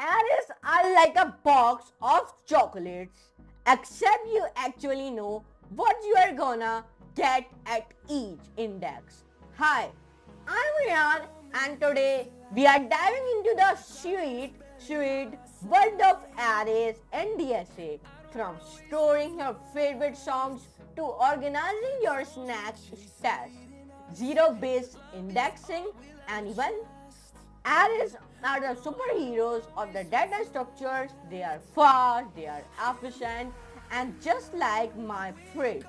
Arrays are like a box of chocolates, except you actually know what you are gonna get at each index. Hi, I'm Rian, and today we are diving into the sweet world of arrays and DSA. From storing your favorite songs to organizing your snack stash, zero based indexing, and even arrays are the superheroes of the data structures. They are fast, they are efficient, and just like my fridge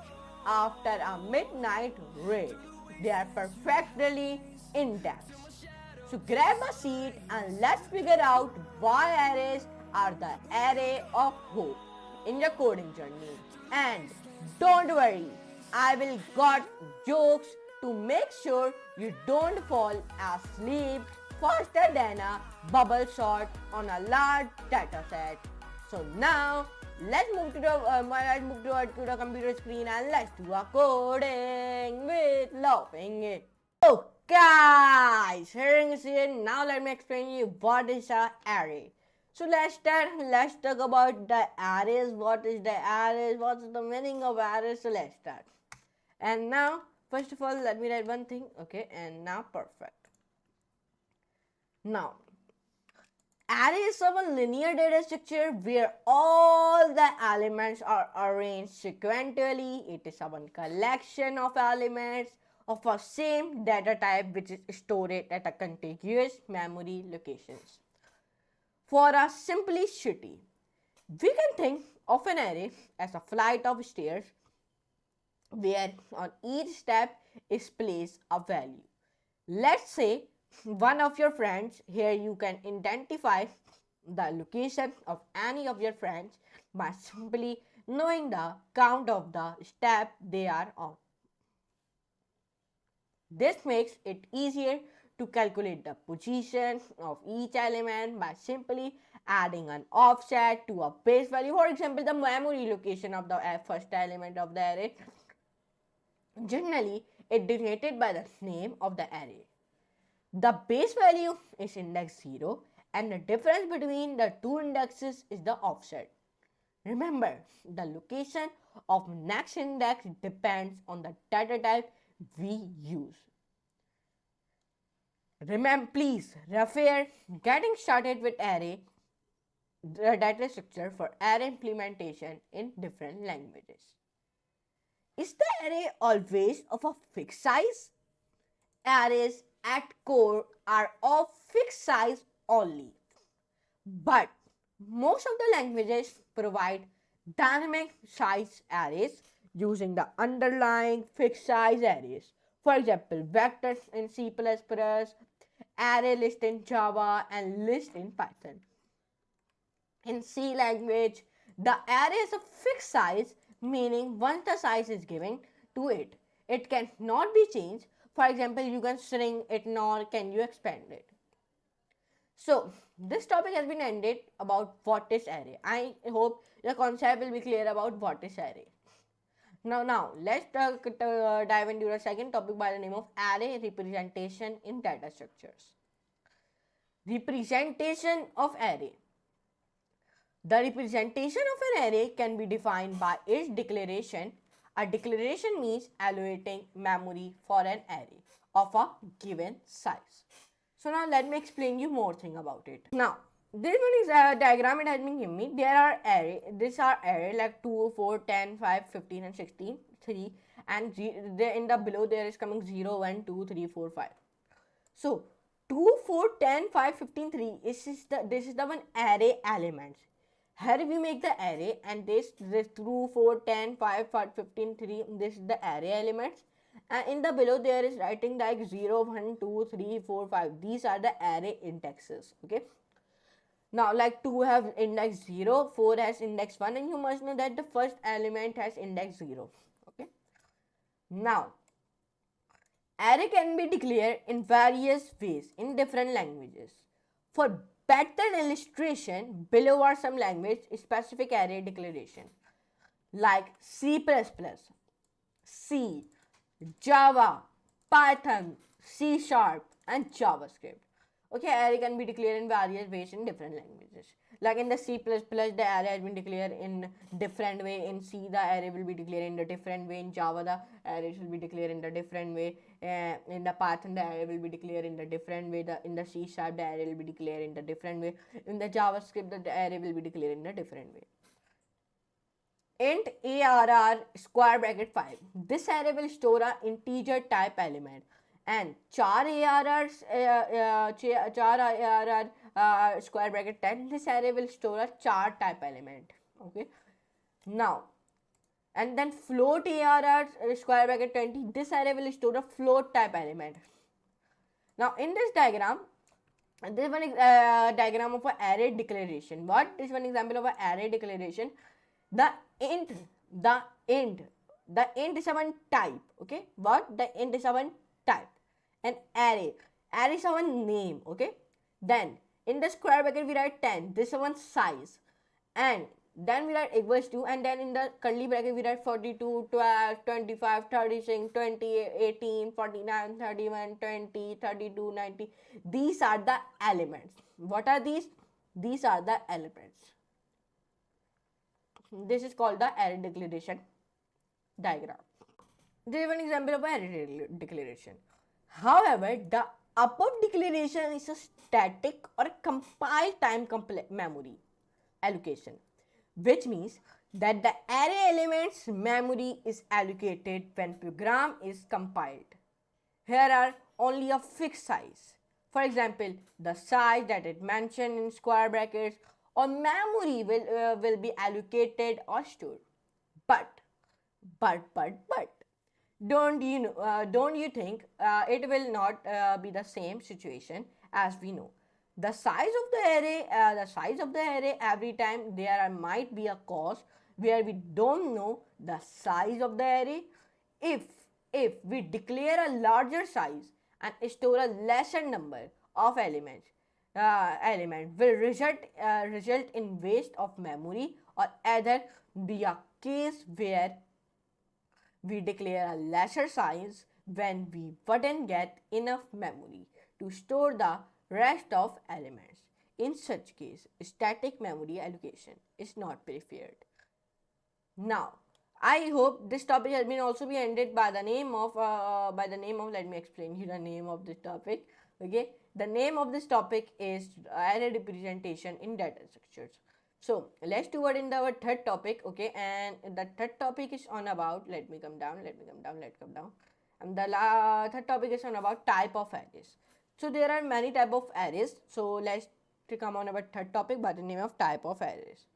after a midnight raid, they are perfectly indexed. So grab a seat and let's figure out why arrays are the array of hope in your coding journey. And don't worry, I will got jokes to make sure you don't fall asleep faster than a bubble shot on a large data set. So now let's move to the computer screen and let's do a coding with laughing. So guys, here is it. Now let me explain you what is a array. So let's talk about the arrays. What is the arrays? What's the meaning of arrays? So let's start. And now, first of all, let me write one thing. Okay, and now perfect. Now, array is a linear data structure where all the elements are arranged sequentially. It is a one collection of elements of a same data type which is stored at a contiguous memory locations. For a simplicity, we can think of an array as a flight of stairs where on each step is placed a value. Let's say one of your friends, here you can identify the location of any of your friends by simply knowing the count of the step they are on. This makes it easier to calculate the position of each element by simply adding an offset to a base value. For example, the memory location of the first element of the array. Generally, it denoted by the name of the array. The base value is index 0 and the difference between the two indexes is the offset. Remember, the location of next index depends on the data type we use. Remember, please refer getting started with array the data structure for array implementation in different languages. Is the array always of a fixed size? Arrays at core are of fixed size only, but most of the languages provide dynamic size arrays using the underlying fixed size arrays. For example, vectors in C++, array list in Java, and list in Python. In C language, the array is a fixed size, meaning once the size is given to it, it cannot be changed. For example, you can shrink it nor can you expand it. So, this topic has been ended about what is array. I hope the concept will be clear about what is array. Now let's dive into the second topic by the name of array representation in data structures. Representation of array. The representation of an array can be defined by its declaration. A declaration means allocating memory for an array of a given size. So now let me explain you more thing about it. Now, this one is a diagram it has been given me. There are array, these are array like 2, 4, 10, 5, 15 and 16, 3 and in the below there is coming 0, 1, 2, 3, 4, 5. So 2, 4, 10, 5, 15, 3 this is the one array elements. Here we make the array and this 2, 4, 10, 5, 15, 3 this is the array elements. And in the below there is writing like 0, 1, 2, 3, 4, 5. These are the array indexes. Okay. Now like 2 have index 0, 4 has index 1 and you must know that the first element has index 0. Okay. Now array can be declared in various ways in different languages. For better illustration, below are some language specific array declaration like C++, C, Java, Python, C# and JavaScript. Okay, array can be declared in various ways in different languages. Like in the C++, the array has been declared in different way. In C, the array will be declared in a different way. In Java, the arrays will be declared in a different way. In the Python, the array will be declared in a different way. In the C#, the array will be declared in a different way. In the JavaScript, the array will be declared in a different way. Int arr square bracket 5. This array will store a integer type element, and char arrs char arr square bracket 10. This array will store a char type element. Okay. Now, and then float arr square bracket 20. This array will store a float type element. Now, in this diagram, this one is diagram of an array declaration. What is one example of an array declaration? The int, the int, the int is one type. Okay, what? The int is one type. An array is one name. Okay, then in the square bracket we write 10. This is one size, and then we write equals to, and then in the curly bracket we write 42, 12, 25, 36, 20, 18, 49, 31, 20, 32, 90. These are the elements. What are these? These are the elements. This is called the array declaration diagram. This is one example of array declaration. However, the above declaration is a static or a compiled time memory allocation, which means that the array element's memory is allocated when program is compiled. Here are only a fixed size. For example, the size that is mentioned in square brackets or memory will be allocated or stored. But don't you think it will not be the same situation? As we know, the size of the array every time there might be a cause where we don't know the size of the array. If we declare a larger size and store a lesser number of elements, will result in waste of memory, or either be a case where we declare a lesser size when we wouldn't get enough memory to store the rest of elements. In such case, static memory allocation is not preferred. Now, I hope this topic has been also be ended by the name of let me explain you the name of this topic. Okay, the name of this topic is array representation in data structures. So let's do it in our third topic. Okay, and the third topic is on about, let's come down. And the third topic is on about type of arrays. So there are many type of arrays. So let's come on our third topic by the name of type of arrays.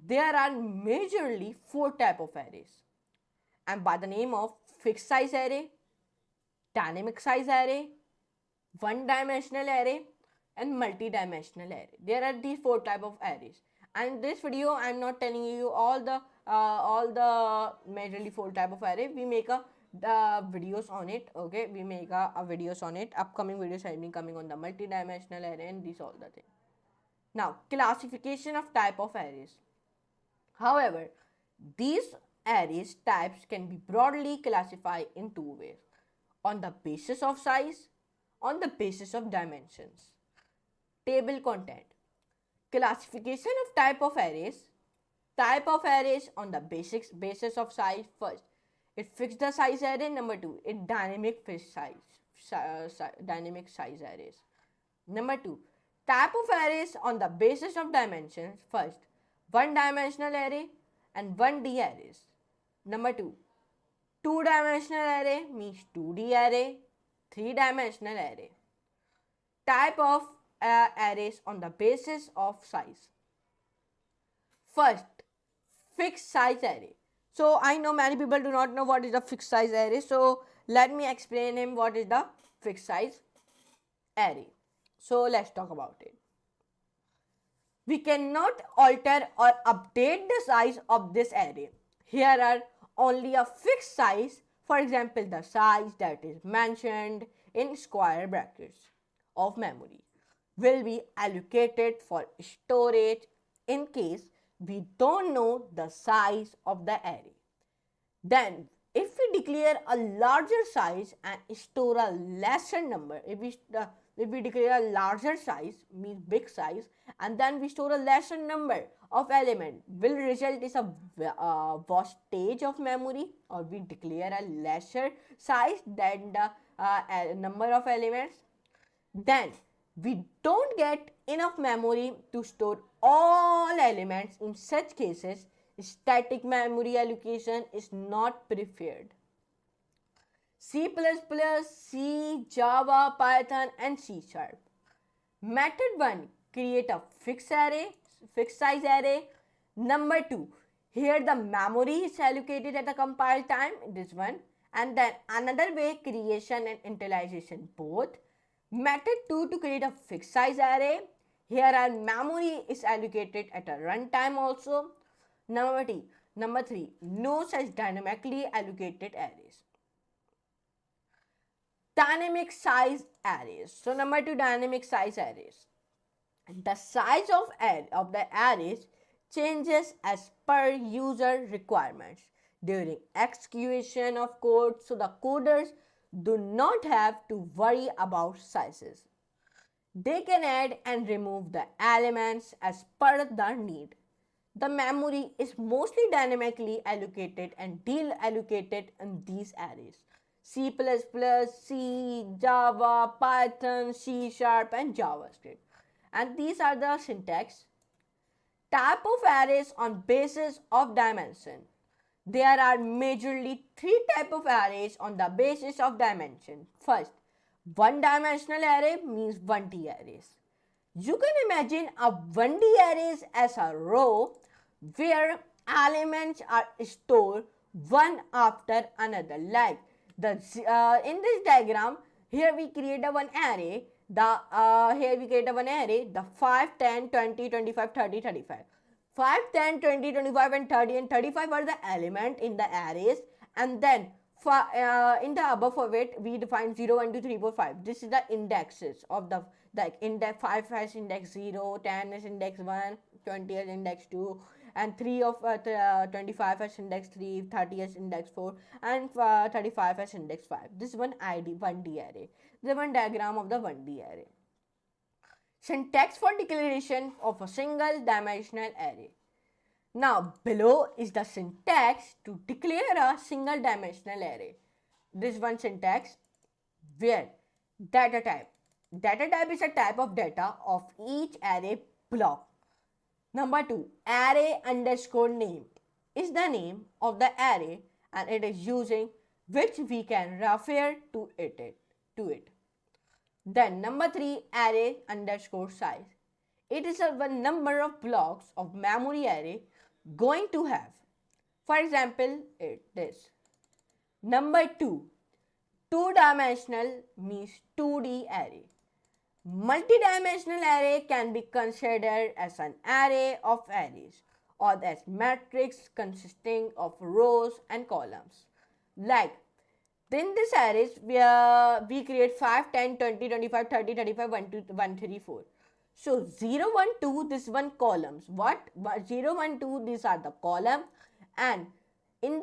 There are majorly 4 type of arrays, and by the name of fixed size array, dynamic size array, one dimensional array, and multi-dimensional array. There are these 4 type of arrays, and in this video I am not telling you all the majorly 4 type of array. We make a videos on it. Okay, we make a videos on it. Upcoming videos have been coming on the multi-dimensional array and these all the things. Now, classification of type of arrays. However, these arrays types can be broadly classified in 2 ways: on the basis of size, on the basis of dimensions. Table content. Classification of type of arrays. Type of arrays on the basis of size. First, it fixed the size array. Number 2, it dynamic fixed dynamic size arrays. Number 2, type of arrays on the basis of dimensions. First, one dimensional array and 1D arrays. Number 2, two-dimensional array means 2D array, 3-dimensional array. Type of arrays on the basis of size. First, fixed size array. So I know many people do not know what is the fixed size array. So let me explain him what is the fixed size array. So let's talk about it. We cannot alter or update the size of this array. Here are only a fixed size. For example, the size that is mentioned in square brackets of memory will be allocated for storage in case we don't know the size of the array. Then, if we declare a larger size and store a lesser number, if we if we declare a larger size, means big size, and then we store a lesser number of element, will result is a wastage of memory, or we declare a lesser size than the number of elements, then we don't get enough memory to store all elements. In such cases, static memory allocation is not preferred. C++, C, Java, Python and C Sharp. Method 1, create a fixed size array. Number 2, here the memory is allocated at the compile time, this one. And then another way, creation and initialization both. Method 2, to create a fixed size array. Here our memory is allocated at a runtime also. Number 3, no such dynamically allocated arrays. Dynamic size arrays. So number 2, dynamic size arrays. The size of the arrays changes as per user requirements during execution of code, so the coders do not have to worry about sizes. They can add and remove the elements as per their need. The memory is mostly dynamically allocated and deallocated in these arrays. C++, C, Java, Python, C Sharp and JavaScript. And these are the syntax. Type of arrays on basis of dimension. There are majorly 3 types of arrays on the basis of dimension. First, one-dimensional array means 1D arrays. You can imagine a 1D arrays as a row where elements are stored one after another. Like in this diagram, here we create a one array. Here we create a one array, the 5, 10, 20, 25, 30, 35. 5, 10, 20, 25 and 30 and 35 are the element in the arrays, and then in the above of it we define 0, 1, 2, 3, 4, 5. This is the indexes of the index. 5 has index 0, 10 is index 1, 20 has index 2, and 3 of 25 has index 3, 30 has index 4 and 35 has index 5. This is one 1D array. This is one diagram of the 1D array. Syntax for declaration of a single dimensional array. Now below is the syntax to declare a single dimensional array. This one syntax where data type. Data type is a type of data of each array block. Number 2, array underscore name is the name of the array and it is using which we can refer to it. Then number 3, array underscore size. It is a number of blocks of memory array going to have. For example, this. Number 2, two-dimensional means 2D array. Multi-dimensional array can be considered as an array of arrays or as matrix consisting of rows and columns. Like in this arrays, we create 5, 10, 20, 25, 30, 35, 1, 2, 1, 3, 4. So 0, 1, 2, this one columns. What? 0, 1, 2, these are the column. And in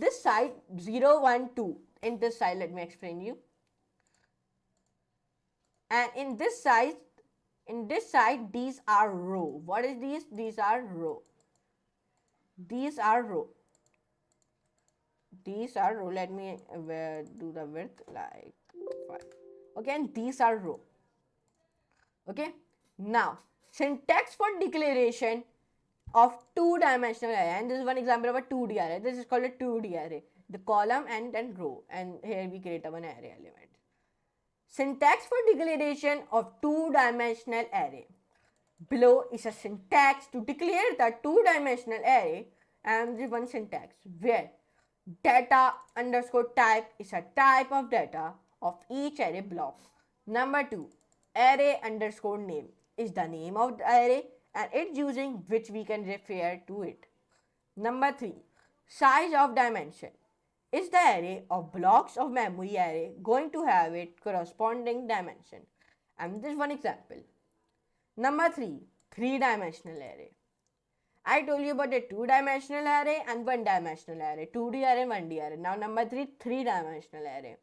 this side, 0, 1, 2. In this side, let me explain you. And in this side, these are row. What is these? These are row. These are row. These are row. Let me do the width like 5. Okay, and these are row. Okay. Now, syntax for declaration of two-dimensional array. And this is one example of a 2D array. This is called a 2D array. The column and then row. And here we create one array element. Syntax for declaration of two-dimensional array. Below is a syntax to declare the two-dimensional array, and this one syntax where data underscore type is a type of data of each array block. Number 2, array underscore name is the name of the array and it's using which we can refer to it. Number 3, size of dimension is the array of blocks of memory array going to have it corresponding dimension. And this one example. Number 3, three-dimensional array. I told you about a two-dimensional array and one-dimensional array, 2D array and 1D array. Now number 3, three-dimensional array.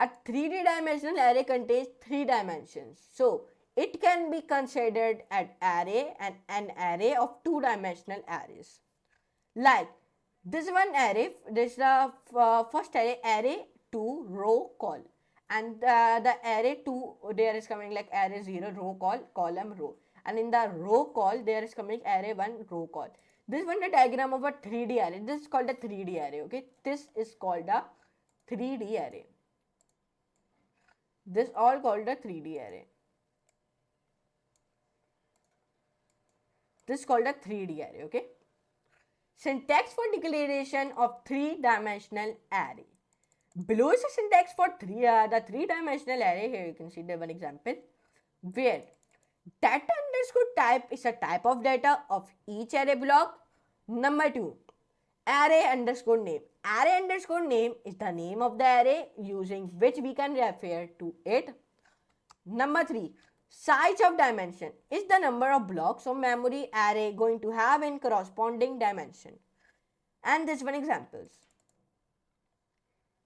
A 3D dimensional array contains 3 dimensions. So, it can be considered an array and an array of 2-dimensional arrays. Like this one array, this is the first array, array 2 row call. And the array 2, there is coming like array 0 row call, column row. And in the row call, there is coming array 1 row call. This one the diagram of a 3D array. This is called a 3D array. Okay, this is called a 3D array. This all called a 3D array. This is called a 3D array. Okay. Syntax for declaration of 3-dimensional array. Below is a syntax for the 3-dimensional array. Here you can see the one example where data underscore type is a type of data of each array block. Number 2, array underscore name. Array underscore name is the name of the array using which we can refer to it. Number 3, size of dimension is the number of blocks of memory array going to have in corresponding dimension. And this one examples.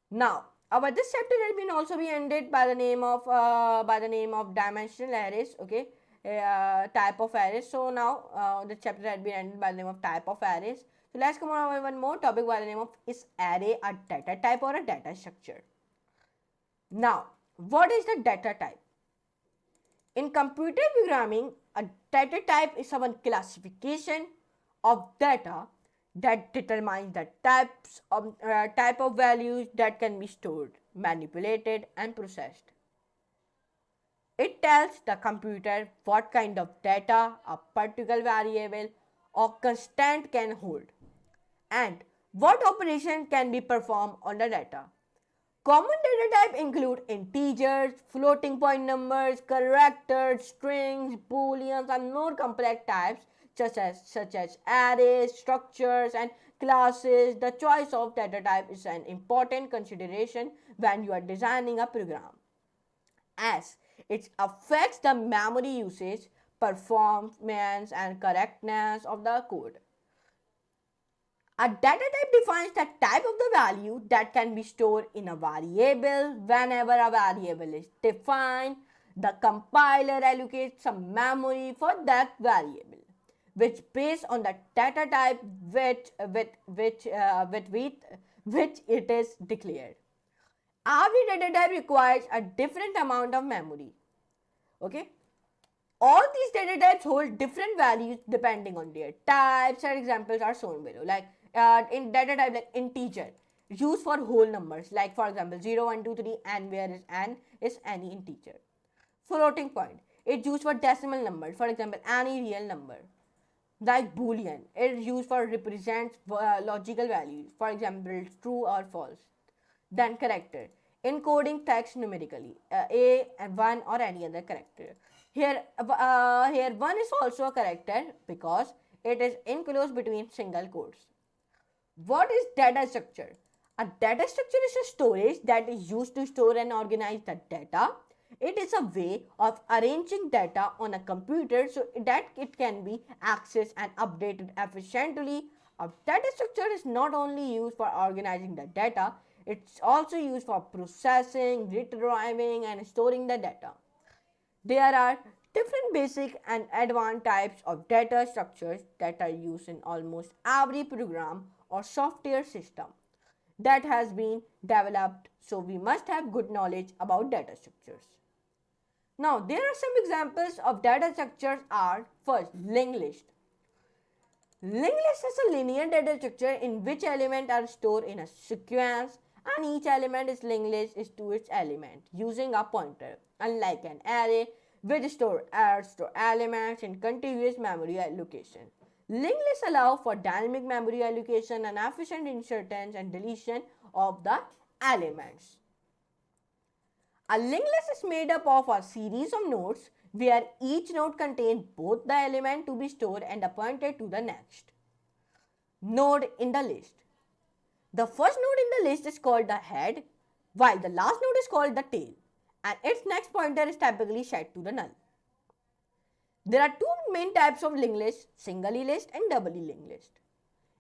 Now, this chapter has been also be ended by the name of dimensional arrays. Okay, type of arrays. So now the chapter has been ended by the name of type of arrays. So let's come on with one more topic by the name of is array a data type or a data structure? Now, what is the data type? In computer programming, a data type is one classification of data that determines the type of values that can be stored, manipulated, and processed. It tells the computer what kind of data a particular variable or constant can hold and what operation can be performed on the data. Common data types include integers, floating point numbers, characters, strings, booleans, and more complex types such as arrays, structures, and classes. The choice of data type is an important consideration when you are designing a program, as it affects the memory usage, performance, and correctness of the code. A data type defines the type of the value that can be stored in a variable. Whenever a variable is defined, the compiler allocates some memory for that variable, which based on the data type which it is declared. Every data type requires a different amount of memory. Okay. All these data types hold different values depending on their types. And examples are shown below. Like in data type like integer, used for whole numbers. Like for example 0, 1, 2, 3, and where is n is any integer. Floating point, it's used for decimal numbers. For example any real number. Like boolean, it is used for represents logical values. For example true or false. Then character, encoding text numerically, a and 1 or any other character. Here 1 is also a character because it is enclosed between single quotes. What is data structure? A data structure is a storage that is used to store and organize the data. It is a way of arranging data on a computer so that it can be accessed and updated efficiently. A data structure is not only used for organizing the data, it's also used for processing, retrieving, and storing the data. There are different basic and advanced types of data structures that are used in almost every program or software system that has been developed, so we must have good knowledge about data structures. Now, there are some examples of data structures are first, linked list. Linked list is a linear data structure in which elements are stored in a sequence and each element is linked list is to its element using a pointer, unlike an array which store elements in contiguous memory allocation. Linked lists allow for dynamic memory allocation and efficient insertion and deletion of the elements. A linked list is made up of a series of nodes where each node contains both the element to be stored and pointed to the next node in the list. The first node in the list is called the head, while the last node is called the tail, and its next pointer is typically set to the null. There are two main types of linked list, singly list and doubly linked list.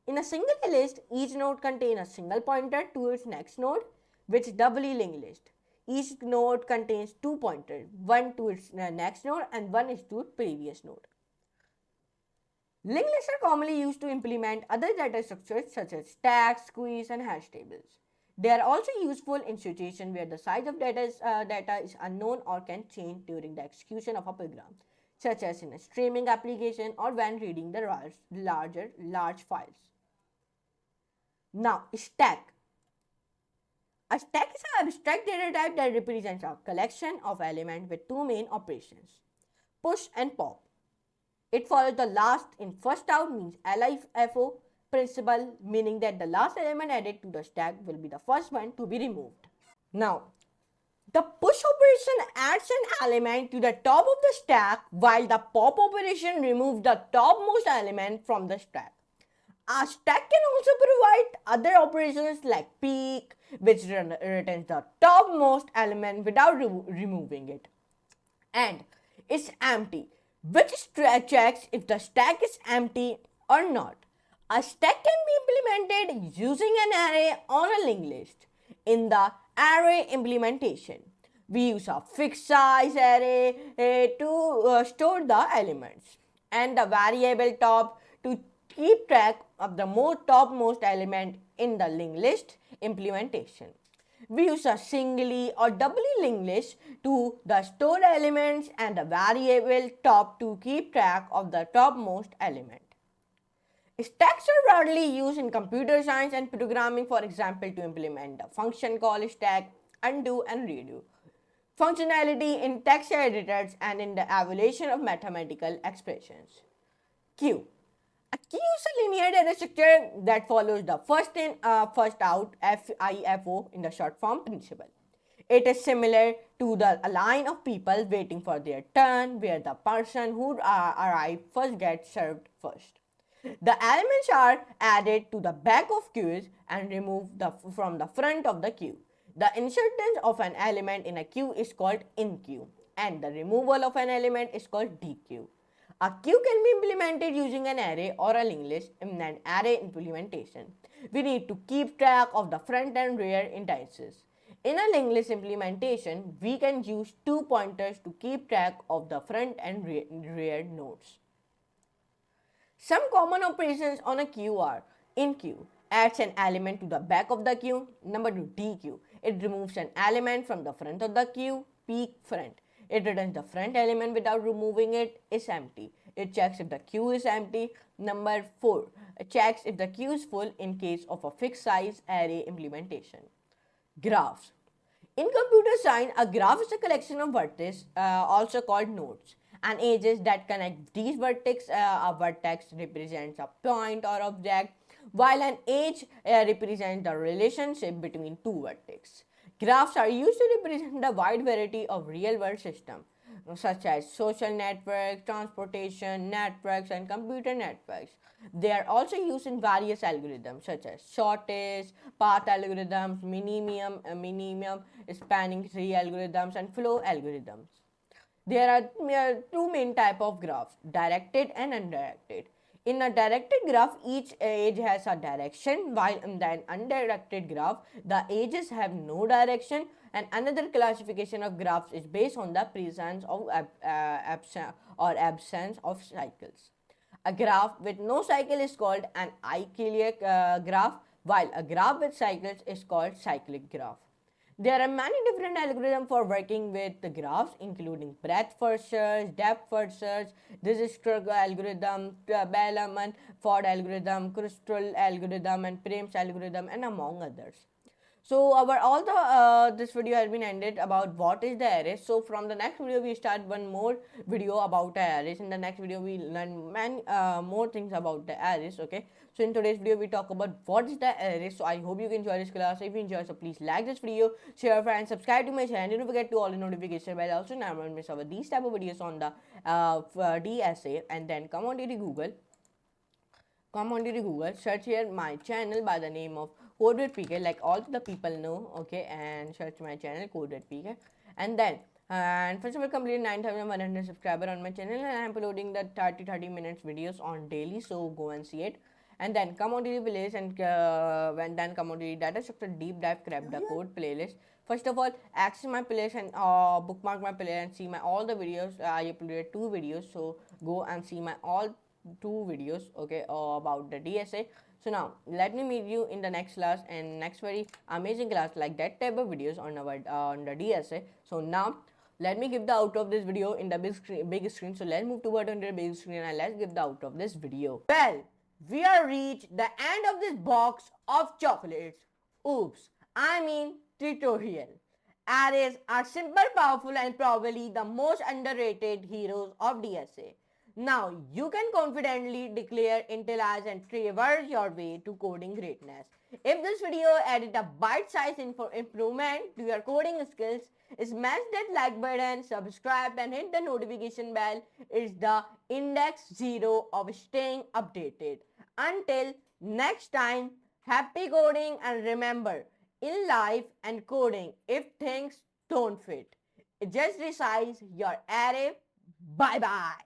In a singly list, each node contains a single pointer to its next node, which is doubly linked list. Each node contains two pointers, one to its next node and one is to previous node. Linked lists are commonly used to implement other data structures such as stacks, queues, and hash tables. They are also useful in situations where the size of data is unknown or can change during the execution of a program, such as in a streaming application or when reading the large files. Now, stack. A stack is an abstract data type that represents a collection of elements with two main operations, push and pop. It follows the last in first out means LIFO principle, meaning that the last element added to the stack will be the first one to be removed. Now, the push operation adds an element to the top of the stack while the pop operation removes the topmost element from the stack. A stack can also provide other operations like peek, which returns the topmost element without removing it. And it's empty, which checks if the stack is empty or not. A stack can be implemented using an array or a linked list. In the array implementation, we use a fixed size array to store the elements and the variable top to keep track of the topmost element in the linked list implementation. We use a singly or doubly linked list to the stored elements and the variable top to keep track of the topmost element. Stacks are broadly used in computer science and programming, for example, to implement the function call stack, undo, and redo. Functionality in text editors and in the evaluation of mathematical expressions. Queue. A queue is a linear data structure that follows the first in, first out FIFO in the short form principle. It is similar to the line of people waiting for their turn, where the person who arrived first gets served first. The elements are added to the back of queues and removed from the front of the queue. The insertion of an element in a queue is called in-queue, and the removal of an element is called dequeue. A queue can be implemented using an array or a linked list in an array implementation. We need to keep track of the front and rear indices. In a linked list implementation, we can use two pointers to keep track of the front and rear nodes. Some common operations on a queue are in-queue, adds an element to the back of the queue. Number 2, dequeue. It removes an element from the front of the queue. Peek front. It returns the front element without removing it is empty. It checks if the queue is empty. Number 4, it checks if the queue is full in case of a fixed size array implementation. Graphs. In computer science, a graph is a collection of vertices, also called nodes, and edges that connect these vertices. A vertex represents a point or object, while an edge represents the relationship between two vertices. Graphs are used to represent a wide variety of real-world systems, such as social networks, transportation networks, and computer networks. They are also used in various algorithms such as shortest path algorithms, minimum spanning tree algorithms, and flow algorithms. There are two main types of graphs, directed and undirected. In a directed graph, each edge has a direction, while in an undirected graph, the edges have no direction. And another classification of graphs is based on the presence of absence of cycles. A graph with no cycle is called an acyclic graph, while a graph with cycles is called cyclic graph. There are many different algorithms for working with the graphs, including breadth first search, depth first search, Dijkstra's algorithm, Bellman Ford algorithm, Kruskal algorithm, and Prim's algorithm, and among others. So this video has been ended about what is the array. So from the next video we start one more video about the arrays. In the next video we learn many more things about the arrays. Okay. So in today's video we talk about what is the array. So I hope you can enjoy this class. If you enjoy, so please like this video, share and subscribe to my channel. Don't forget to all the notification bell. Also never miss our these type of videos on the DSA, and then come on to the Google. Search here my channel by the name of Code with PK, like all the people know, okay, and search my channel Code with PK, and then first of all complete 9,100 subscriber on my channel, and I am uploading the 30 minutes videos on daily, so go and see it. And then come on to the playlist, and then come on to the data structure deep dive crack the code playlist First of all, access my playlist and bookmark my playlist and see my all the videos. I uploaded 2 videos, so go and see my all 2 videos, okay, about the DSA. So now let me meet you in the next class and next very amazing class like that type of videos on our on the DSA. So now let me give the out of this video in the big screen. So let's move toward on the big screen and let's give the out of this video. Well, we are reached the end of this box of chocolates. Oops, I mean tutorial. Arrays are simple, powerful, and probably the most underrated heroes of DSA. Now you can confidently declare intelligence and traverse your way to coding greatness. If this video added a bite-sized improvement to your coding skills, smash that like button, subscribe and hit the notification bell. It's the index zero of staying updated. Until next time, happy coding and remember, in life and coding, if things don't fit, just resize your array. Bye bye.